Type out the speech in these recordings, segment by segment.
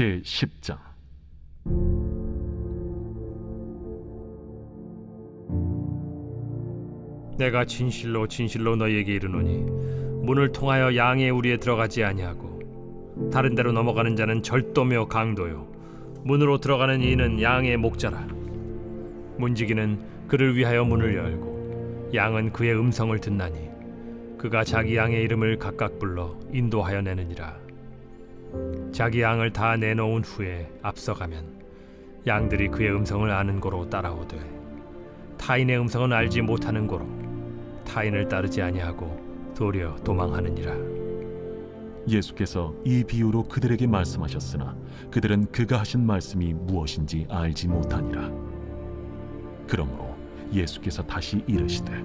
제10장. 내가 진실로 진실로 너희에게 이르노니 문을 통하여 양의 우리에 들어가지 아니하고 다른 데로 넘어가는 자는 절도며 강도요 문으로 들어가는 이는 양의 목자라. 문지기는 그를 위하여 문을 열고 양은 그의 음성을 듣나니 그가 자기 양의 이름을 각각 불러 인도하여 내느니라. 자기 양을 다 내놓은 후에 앞서가면 양들이 그의 음성을 아는 고로 따라오되 타인의 음성은 알지 못하는 고로 타인을 따르지 아니하고 도리어 도망하느니라. 예수께서 이 비유로 그들에게 말씀하셨으나 그들은 그가 하신 말씀이 무엇인지 알지 못하니라. 그러므로 예수께서 다시 이르시되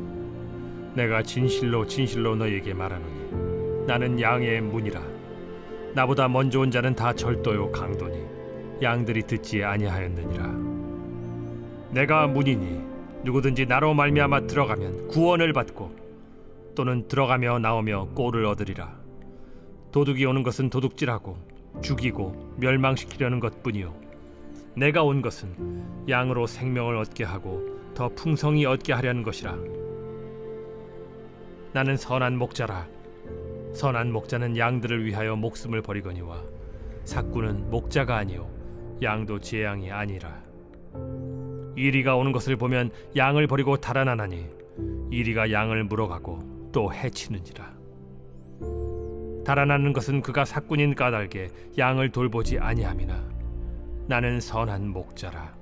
내가 진실로 진실로 너희에게 말하노니 나는 양의 문이라. 나보다 먼저 온 자는 다 절도요 강도니 양들이 듣지 아니하였느니라. 내가 문이니 누구든지 나로 말미암아 들어가면 구원을 받고 또는 들어가며 나오며 꼴을 얻으리라. 도둑이 오는 것은 도둑질하고 죽이고 멸망시키려는 것뿐이요 내가 온 것은 양으로 생명을 얻게 하고 더 풍성히 얻게 하려는 것이라. 나는 선한 목자라. 선한 목자는 양들을 위하여 목숨을 버리거니와 삭구는 목자가 아니요 양도 제 양이 아니라. 이리가 오는 것을 보면 양을 버리고 달아나나니 이리가 양을 물어가고 또 해치느니라. 달아나는 것은 그가 삭군인 까닭에 양을 돌보지 아니함이나 나는 선한 목자라.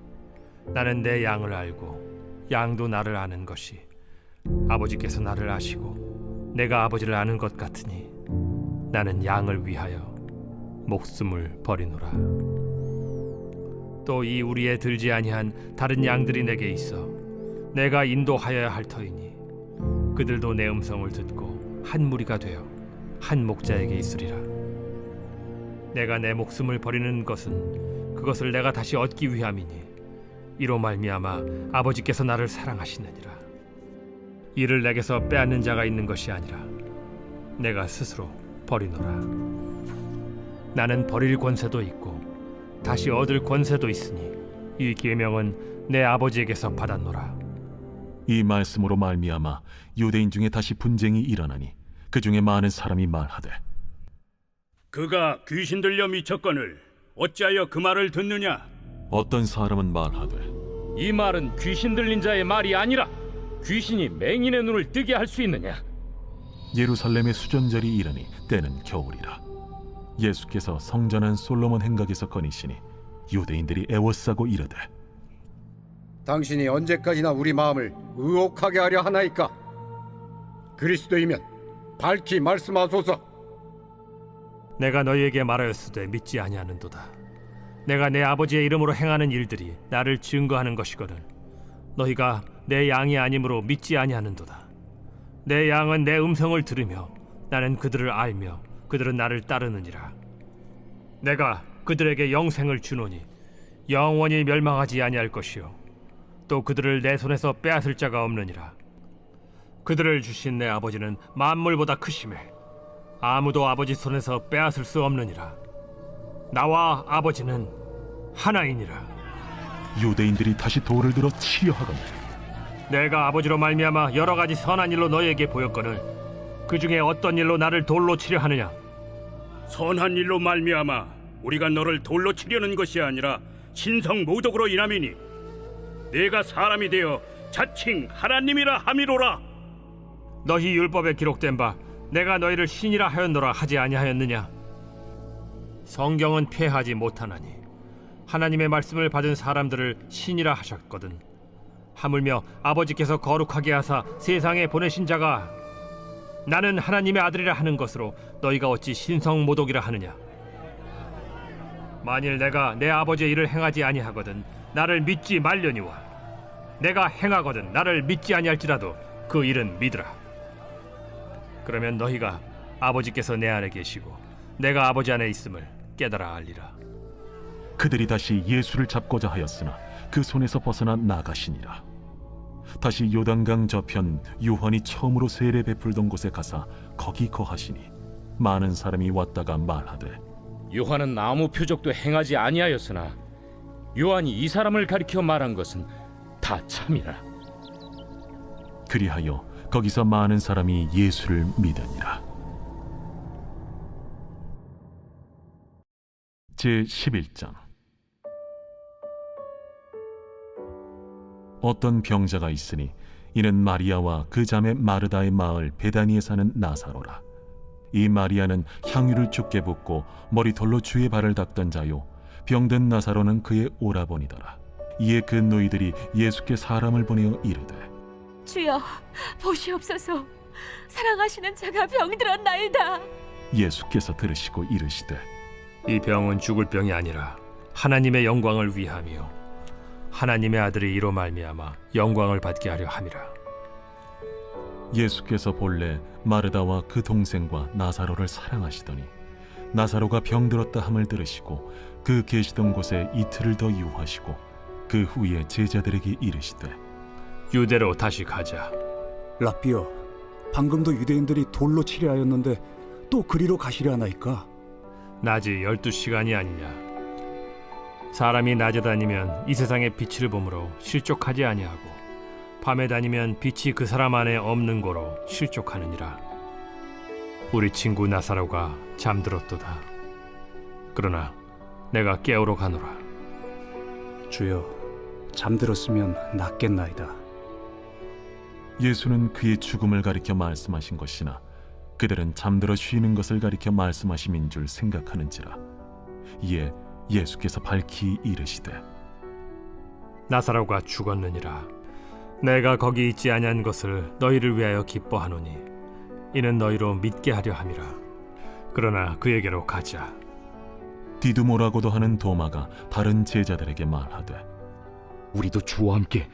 나는 내 양을 알고 양도 나를 아는 것이 아버지께서 나를 아시고 내가 아버지를 아는 것 같으니 나는 양을 위하여 목숨을 버리노라. 또 이 우리에 들지 아니한 다른 양들이 내게 있어 내가 인도하여야 할 터이니 그들도 내 음성을 듣고 한 무리가 되어 한 목자에게 있으리라. 내가 내 목숨을 버리는 것은 그것을 내가 다시 얻기 위함이니 이로 말미암아 아버지께서 나를 사랑하시느니라. 이를 내게서 빼앗는 자가 있는 것이 아니라 내가 스스로 버리노라. 나는 버릴 권세도 있고 다시 얻을 권세도 있으니 이 계명은 내 아버지에게서 받았노라. 이 말씀으로 말미암아 유대인 중에 다시 분쟁이 일어나니 그 중에 많은 사람이 말하되 그가 귀신 들려 미쳤거늘 어찌하여 그 말을 듣느냐? 어떤 사람은 말하되 이 말은 귀신 들린 자의 말이 아니라 귀신이 맹인의 눈을 뜨게 할 수 있느냐? 예루살렘의 수전절이 이르니 때는 겨울이라. 예수께서 성전한 솔로몬 행각에서 거니시니 유대인들이 애워싸고 이르되 당신이 언제까지나 우리 마음을 의혹하게 하려 하나이까? 그리스도이면 밝히 말씀하소서. 내가 너희에게 말하였으되 믿지 아니하는도다. 내가 내 아버지의 이름으로 행하는 일들이 나를 증거하는 것이거든 너희가 내 양이 아니므로 믿지 아니하는도다. 내 양은 내 음성을 들으며 나는 그들을 알며 그들은 나를 따르느니라. 내가 그들에게 영생을 주노니 영원히 멸망하지 아니할 것이요 또 그들을 내 손에서 빼앗을 자가 없느니라. 그들을 주신 내 아버지는 만물보다 크심에 아무도 아버지 손에서 빼앗을 수 없느니라. 나와 아버지는 하나이니라. 유대인들이 다시 돌을 들어 치려 하거늘 내가 아버지로 말미암아 여러 가지 선한 일로 너희에게 보였거늘 그 중에 어떤 일로 나를 돌로 치려 하느냐? 선한 일로 말미암아 우리가 너를 돌로 치려는 것이 아니라 신성 모독으로 인함이니 내가 사람이 되어 자칭 하나님이라 함이로라. 너희 율법에 기록된 바 내가 너희를 신이라 하였노라 하지 아니하였느냐? 성경은 폐하지 못하나니 하나님의 말씀을 받은 사람들을 신이라 하셨거든 하물며 아버지께서 거룩하게 하사 세상에 보내신 자가 나는 하나님의 아들이라 하는 것으로 너희가 어찌 신성모독이라 하느냐? 만일 내가 내 아버지의 일을 행하지 아니하거든 나를 믿지 말려니와 내가 행하거든 나를 믿지 아니할지라도 그 일은 믿으라. 그러면 너희가 아버지께서 내 안에 계시고 내가 아버지 안에 있음을 깨달아 알리라. 그들이 다시 예수를 잡고자 하였으나 그 손에서 벗어나 나가시니라. 다시 요단강 저편 요한이 처음으로 세례 베풀던 곳에 가사 거기 거하시니 많은 사람이 왔다가 말하되 요한은 아무 표적도 행하지 아니하였으나 요한이 이 사람을 가리켜 말한 것은 다 참이라. 그리하여 거기서 많은 사람이 예수를 믿으니라. 제11장. 어떤 병자가 있으니 이는 마리아와 그 자매 마르다의 마을 베다니에 사는 나사로라. 이 마리아는 향유를 죽게 붓고 머리털로 주의 발을 닦던 자요, 병든 나사로는 그의 오라버니더라. 이에 그 노이들이 예수께 사람을 보내어 이르되, 주여, 보시옵소서. 사랑하시는 자가 병들었나이다. 예수께서 들으시고 이르시되, 이 병은 죽을 병이 아니라 하나님의 영광을 위함이요 하나님의 아들이 이로 말미암아 영광을 받게 하려 함이라. 예수께서 본래 마르다와 그 동생과 나사로를 사랑하시더니 나사로가 병들었다 함을 들으시고 그 계시던 곳에 이틀을 더 유하시고 그 후에 제자들에게 이르시되, 유대로 다시 가자. 라삐여, 방금도 유대인들이 돌로 치려 하였는데 또 그리로 가시려 하나이까? 낮이 12시간이 아니냐. 사람이 낮에 다니면 이 세상의 빛을 보므로 실족하지 아니하고 밤에 다니면 빛이 그 사람 안에 없는 고로 실족하느니라. 우리 친구 나사로가 잠들었도다. 그러나 내가 깨우러 가노라. 주여, 잠들었으면 낫겠나이다. 예수는 그의 죽음을 가리켜 말씀하신 것이나 그들은 잠들어 쉬는 것을 가리켜 말씀하심인 줄 생각하는지라. 이에 예수께서 밝히 이르시되, 나사로가 죽었느니라. 내가 거기 있지 아니한 것을 너희를 위하여 기뻐하노니 이는 너희로 믿게 하려 함이라. 그러나 그에게로 가자. 디두모라고도 하는 도마가 다른 제자들에게 말하되, 우리도 주와 함께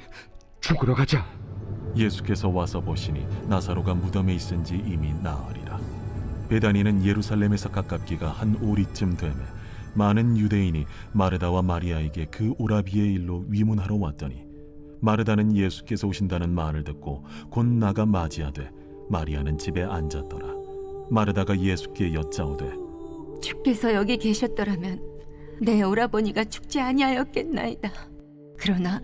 죽으러 가자. 예수께서 와서 보시니 나사로가 무덤에 있은지 이미 나으리라. 베다니는 예루살렘에서 가깝기가 한 오리쯤 되매 많은 유대인이 마르다와 마리아에게 그 오라비의 일로 위문하러 왔더니 마르다는 예수께서 오신다는 말을 듣고 곧 나가 맞이하되 마리아는 집에 앉았더라. 마르다가 예수께 여짜오되, 주께서 여기 계셨더라면 내 오라버니가 죽지 아니하였겠나이다. 그러나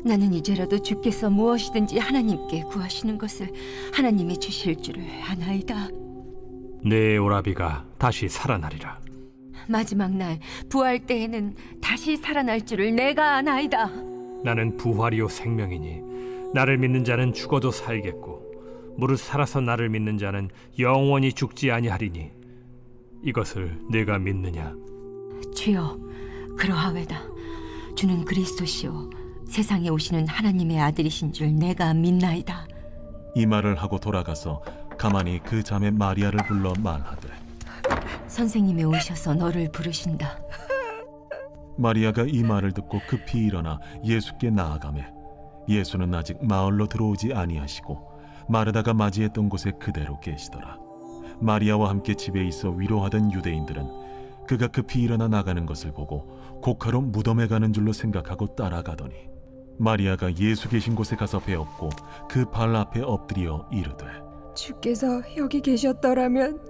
나는 이제라도 주께서 무엇이든지 하나님께 구하시는 것을 하나님이 주실 줄을 아나이다. 내 오라비가 다시 살아나리라. 마지막 날 부활 때에는 다시 살아날 줄을 내가 아나이다. 나는 부활이요 생명이니 나를 믿는 자는 죽어도 살겠고 무릇 살아서 나를 믿는 자는 영원히 죽지 아니하리니 이것을 내가 믿느냐? 주여, 그러하외다. 주는 그리스도시요 세상에 오시는 하나님의 아들이신 줄 내가 믿나이다. 이 말을 하고 돌아가서 가만히 그 자매 마리아를 불러 말하되, 선생님이 오셔서 너를 부르신다. 마리아가 이 말을 듣고 급히 일어나 예수께 나아가매 예수는 아직 마을로 들어오지 아니하시고 마르다가 맞이했던 곳에 그대로 계시더라. 마리아와 함께 집에 있어 위로하던 유대인들은 그가 급히 일어나 나가는 것을 보고 곡하러 무덤에 가는 줄로 생각하고 따라가더니 마리아가 예수 계신 곳에 가서 배웠고 그 발 앞에 엎드려 이르되, 주께서 여기 계셨더라면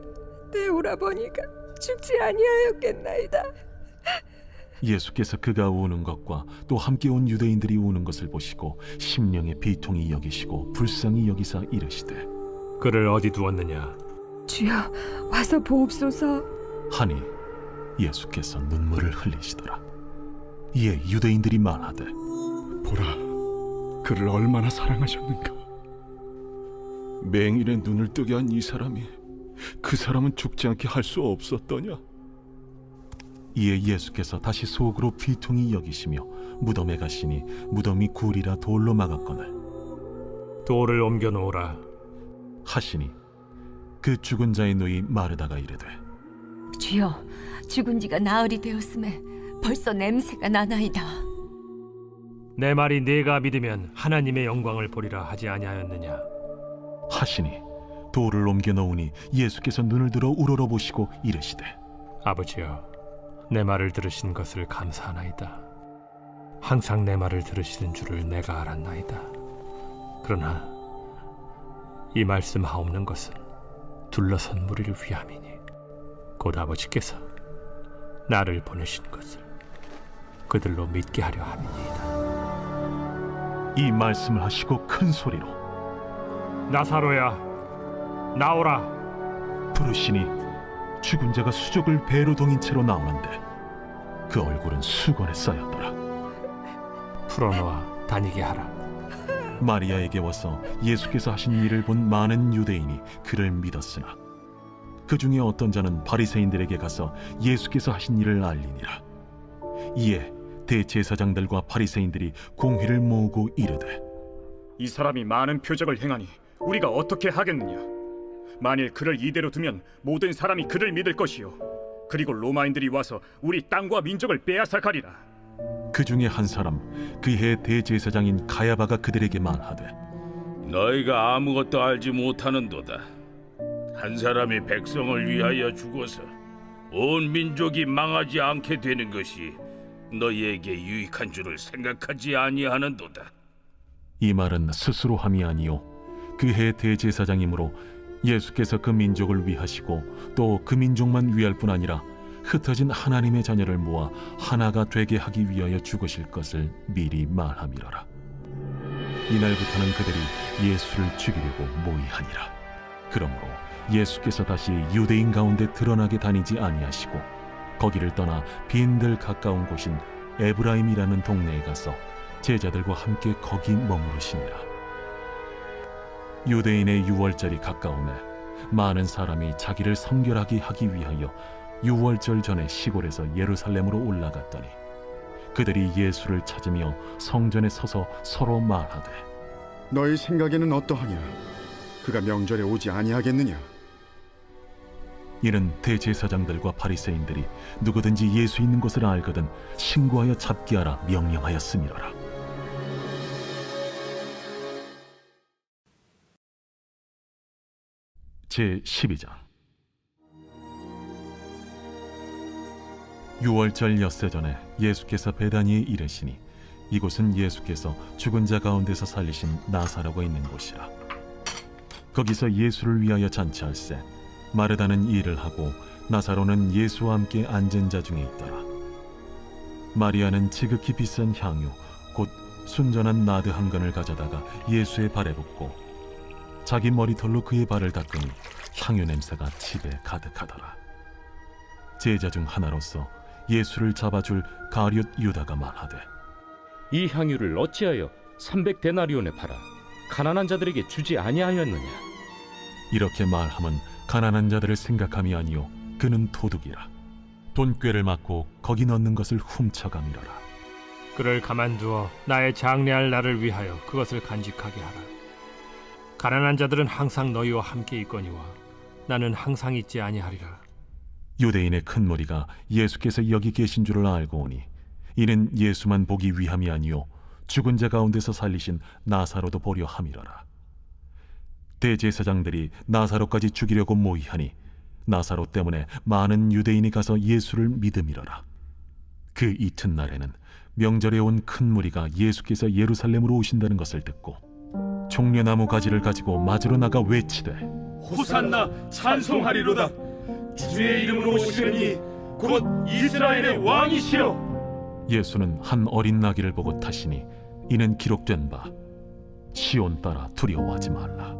내 오라버니가 죽지 아니하였겠나이다. 예수께서 그가 우는 것과 또 함께 온 유대인들이 우는 것을 보시고 심령의 비통이 여기시고 불쌍히 여기사 이르시되, 그를 어디 두었느냐? 주여, 와서 보옵소서. 하니 예수께서 눈물을 흘리시더라. 이에 유대인들이 말하되, 보라, 그를 얼마나 사랑하셨는가. 맹인의 눈을 뜨게 한 이 사람이 그 사람은 죽지 않게 할 수 없었더냐? 이에 예수께서 다시 속으로 비통히 여기시며 무덤에 가시니 무덤이 굴이라 돌로 막았거늘 돌을 옮겨 놓으라 하시니 그 죽은 자의 누이 마르다가 이르되, 주여, 죽은 지가 나흘이 되었음에 벌써 냄새가 나나이다. 내 말이 네가 믿으면 하나님의 영광을 보리라 하지 아니하였느냐? 하시니 돌을 옮겨 놓으니 예수께서 눈을 들어 우러러보시고 이르시되, 아버지여, 내 말을 들으신 것을 감사하나이다. 항상 내 말을 들으시는 줄을 내가 알았나이다. 그러나 이 말씀 하옵는 것은 둘러선 무리를 위함이니 곧 아버지께서 나를 보내신 것을 그들로 믿게 하려 함이니이다. 이 말씀을 하시고 큰 소리로 나사로야, 나오라. 부르시니 죽은 자가 수족을 배로 동인 채로 나오는데 그 얼굴은 수건에 쌓였더라. 풀어놓아 다니게 하라. 마리아에게 와서 예수께서 하신 일을 본 많은 유대인이 그를 믿었으나 그 중에 어떤 자는 바리새인들에게 가서 예수께서 하신 일을 알리니라. 이에 대제사장들과 바리새인들이 공회를 모으고 이르되 이 사람이 많은 표적을 행하니 우리가 어떻게 하겠느냐? 만일 그를 이대로 두면 모든 사람이 그를 믿을 것이요, 그리고 로마인들이 와서 우리 땅과 민족을 빼앗아 가리라. 그 중에 한 사람 그 해 대제사장인 가야바가 그들에게 말하되 너희가 아무것도 알지 못하는도다. 한 사람이 백성을 위하여 죽어서 온 민족이 망하지 않게 되는 것이 너희에게 유익한 줄을 생각하지 아니하는도다. 이 말은 스스로 함이 아니요 그 해 대제사장이므로 예수께서 그 민족을 위하시고 또 그 민족만 위할 뿐 아니라 흩어진 하나님의 자녀를 모아 하나가 되게 하기 위하여 죽으실 것을 미리 말함이로라. 이날부터는 그들이 예수를 죽이려고 모의하니라. 그러므로 예수께서 다시 유대인 가운데 드러나게 다니지 아니하시고 거기를 떠나 빈들 가까운 곳인 에브라임이라는 동네에 가서 제자들과 함께 거기 머무르시니라. 유대인의 유월절이 가까우매 많은 사람이 자기를 성결하게 하기 위하여 유월절 전에 시골에서 예루살렘으로 올라갔더니 그들이 예수를 찾으며 성전에 서서 서로 말하되 너희 생각에는 어떠하냐? 그가 명절에 오지 아니하겠느냐? 이는 대제사장들과 바리새인들이 누구든지 예수 있는 것을 알거든 신고하여 잡게 하라 명령하였음이로라. 제12장 유월절 엿새 전에 예수께서 베다니에 이르시니 이곳은 예수께서 죽은 자 가운데서 살리신 나사로가 있는 곳이라. 거기서 예수를 위하여 잔치할세 마르다는 일을 하고 나사로는 예수와 함께 앉은 자 중에 있더라. 마리아는 지극히 비싼 향유 곧 순전한 나드 한 근을 가져다가 예수의 발에 붓고 자기 머리털로 그의 발을 닦으니 향유 냄새가 집에 가득하더라. 제자 중 하나로서 예수를 잡아줄 가룟 유다가 말하되 이 향유를 어찌하여 300데나리온에 팔아 가난한 자들에게 주지 아니하였느냐? 이렇게 말함은 가난한 자들을 생각함이 아니요 그는 도둑이라. 돈꾀를 맞고 거기 넣는 것을 훔쳐감이로라. 그를 가만두어 나의 장래할 날을 위하여 그것을 간직하게 하라. 가난한 자들은 항상 너희와 함께 있거니와 나는 항상 있지 아니하리라. 유대인의 큰 무리가 예수께서 여기 계신 줄을 알고 오니 이는 예수만 보기 위함이 아니요 죽은 자 가운데서 살리신 나사로도 보려 함이로라. 대제사장들이 나사로까지 죽이려고 모의하니 나사로 때문에 많은 유대인이 가서 예수를 믿음이로라. 그 이튿날에는 명절에 온 큰 무리가 예수께서 예루살렘으로 오신다는 것을 듣고 종려나무 가지를 가지고 맞으러 나가 외치되 호산나 찬송하리로다. 주의 이름으로 오시느니 곧 이스라엘의 왕이시여. 예수는 한 어린 나귀를 보고 타시니 이는 기록된 바 시온 따라 두려워하지 말라.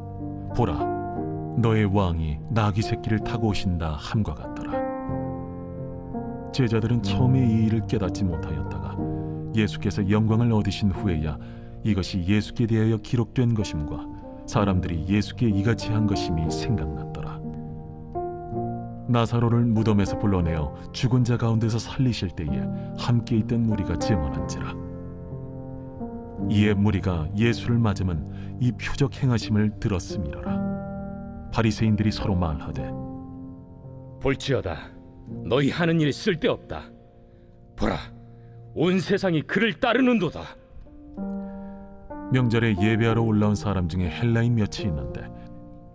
보라, 너의 왕이 나귀 새끼를 타고 오신다 함과 같더라. 제자들은 처음에 이 일을 깨닫지 못하였다가 예수께서 영광을 얻으신 후에야 이것이 예수께 대하여 기록된 것임과 사람들이 예수께 이같이 한 것임이 생각났더라. 나사로를 무덤에서 불러내어 죽은 자 가운데서 살리실 때에 함께 있던 무리가 증언한지라. 이에 무리가 예수를 맞으면 이 표적 행하심을 들었음이로라. 바리새인들이 서로 말하되 볼지어다, 너희 하는 일이 쓸데없다. 보라, 온 세상이 그를 따르는도다. 명절에 예배하러 올라온 사람 중에 헬라인 몇이 있는데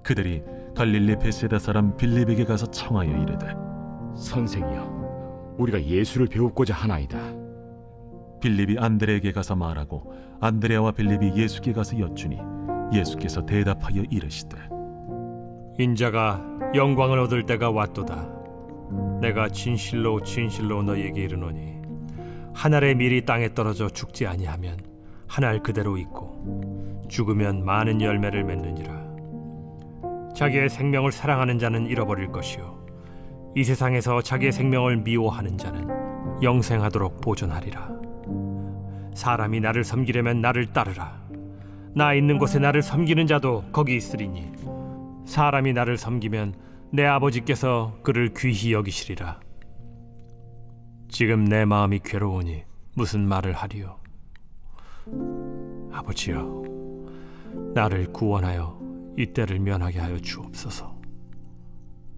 그들이 갈릴리 베세다 사람 빌립에게 가서 청하여 이르되 선생이여, 우리가 예수를 배우고자 하나이다. 빌립이 안드레에게 가서 말하고 안드레아와 빌립이 예수께 가서 여쭈니 예수께서 대답하여 이르시되 인자가 영광을 얻을 때가 왔도다. 내가 진실로 진실로 너희에게 이르노니 한 알의 밀이 땅에 떨어져 죽지 아니하면 한 알 그대로 있고 죽으면 많은 열매를 맺느니라. 자기의 생명을 사랑하는 자는 잃어버릴 것이요 이 세상에서 자기의 생명을 미워하는 자는 영생하도록 보존하리라. 사람이 나를 섬기려면 나를 따르라. 나 있는 곳에 나를 섬기는 자도 거기 있으리니 사람이 나를 섬기면 내 아버지께서 그를 귀히 여기시리라. 지금 내 마음이 괴로우니 무슨 말을 하리요? 아버지여, 나를 구원하여 이 때를 면하게 하여 주옵소서.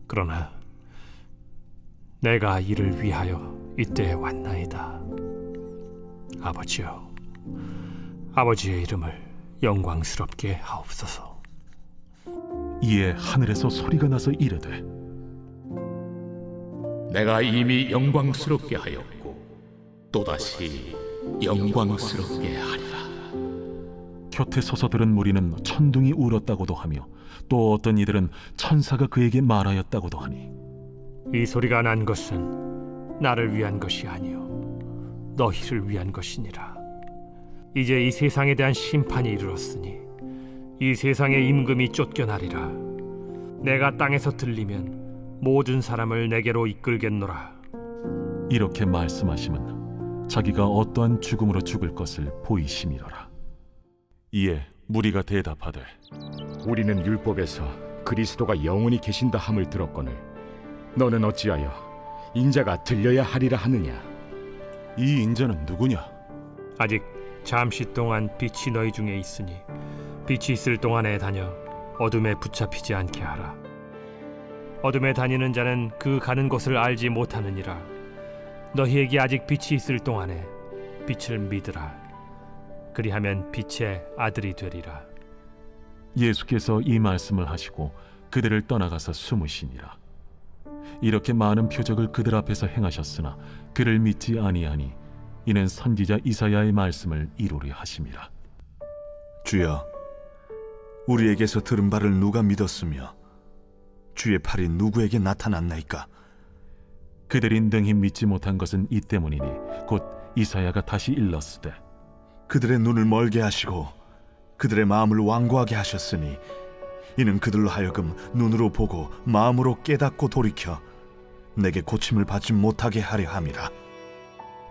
그러나 내가 이를 위하여 이때에 왔나이다. 아버지여, 아버지의 이름을 영광스럽게 하옵소서. 이에 하늘에서 소리가 나서 이르되 내가 이미 영광스럽게 하였고 또다시 영광스럽게 하리라. 곁에 서서 들은 무리는 천둥이 울었다고도 하며 또 어떤 이들은 천사가 그에게 말하였다고도 하니 이 소리가 난 것은 나를 위한 것이 아니요 너희를 위한 것이니라. 이제 이 세상에 대한 심판이 이르렀으니 이 세상의 임금이 쫓겨나리라. 내가 땅에서 들리면 모든 사람을 내게로 이끌겠노라. 이렇게 말씀하심은 자기가 어떠한 죽음으로 죽을 것을 보이심이로라. 이에 무리가 대답하되 우리는 율법에서 그리스도가 영원히 계신다 함을 들었거늘 너는 어찌하여 인자가 들려야 하리라 하느냐? 이 인자는 누구냐? 아직 잠시 동안 빛이 너희 중에 있으니 빛이 있을 동안에 다녀 어둠에 붙잡히지 않게 하라. 어둠에 다니는 자는 그 가는 곳을 알지 못하느니라. 너희에게 아직 빛이 있을 동안에 빛을 믿으라. 그리하면 빛의 아들이 되리라. 예수께서 이 말씀을 하시고 그들을 떠나가서 숨으시니라. 이렇게 많은 표적을 그들 앞에서 행하셨으나 그를 믿지 아니하니 이는 선지자 이사야의 말씀을 이루려 하심이라. 주여, 우리에게서 들은 바를 누가 믿었으며 주의 팔이 누구에게 나타났나이까? 그들이 능히 믿지 못한 것은 이 때문이니 곧 이사야가 다시 일렀으되 그들의 눈을 멀게 하시고 그들의 마음을 완고하게 하셨으니 이는 그들로 하여금 눈으로 보고 마음으로 깨닫고 돌이켜 내게 고침을 받지 못하게 하려 함이라.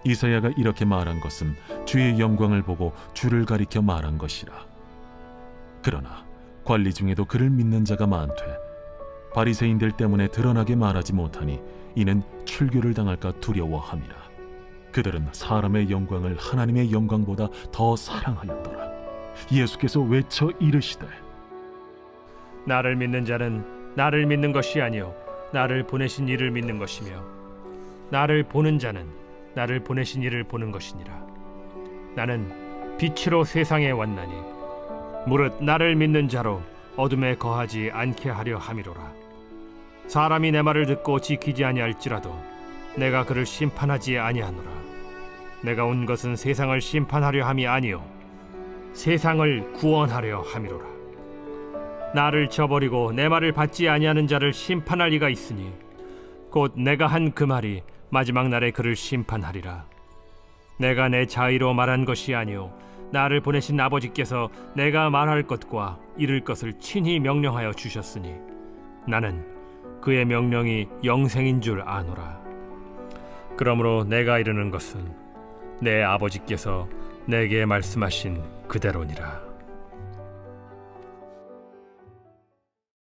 이사야가 이렇게 말한 것은 주의 영광을 보고 주를 가리켜 말한 것이라. 그러나 관리 중에도 그를 믿는 자가 많되 바리새인들 때문에 드러나게 말하지 못하니 이는 출교를 당할까 두려워함이라. 그들은 사람의 영광을 하나님의 영광보다 더 사랑하였더라. 예수께서 외쳐 이르시되 나를 믿는 자는 나를 믿는 것이 아니요 나를 보내신 이를 믿는 것이며 나를 보는 자는 나를 보내신 이를 보는 것이니라. 나는 빛으로 세상에 왔나니 무릇 나를 믿는 자로 어둠에 거하지 않게 하려 함이로라. 사람이 내 말을 듣고 지키지 아니할지라도 내가 그를 심판하지 아니하노라. 내가 온 것은 세상을 심판하려 함이 아니요 세상을 구원하려 함이로라. 나를 저버리고 내 말을 받지 아니하는 자를 심판할 이가 있으니 곧 내가 한 그 말이 마지막 날에 그를 심판하리라. 내가 내 자의로 말한 것이 아니요 나를 보내신 아버지께서 내가 말할 것과 이룰 것을 친히 명령하여 주셨으니 나는 그의 명령이 영생인 줄 아노라. 그러므로 내가 이르는 것은 내 아버지께서 내게 말씀하신 그대로니라.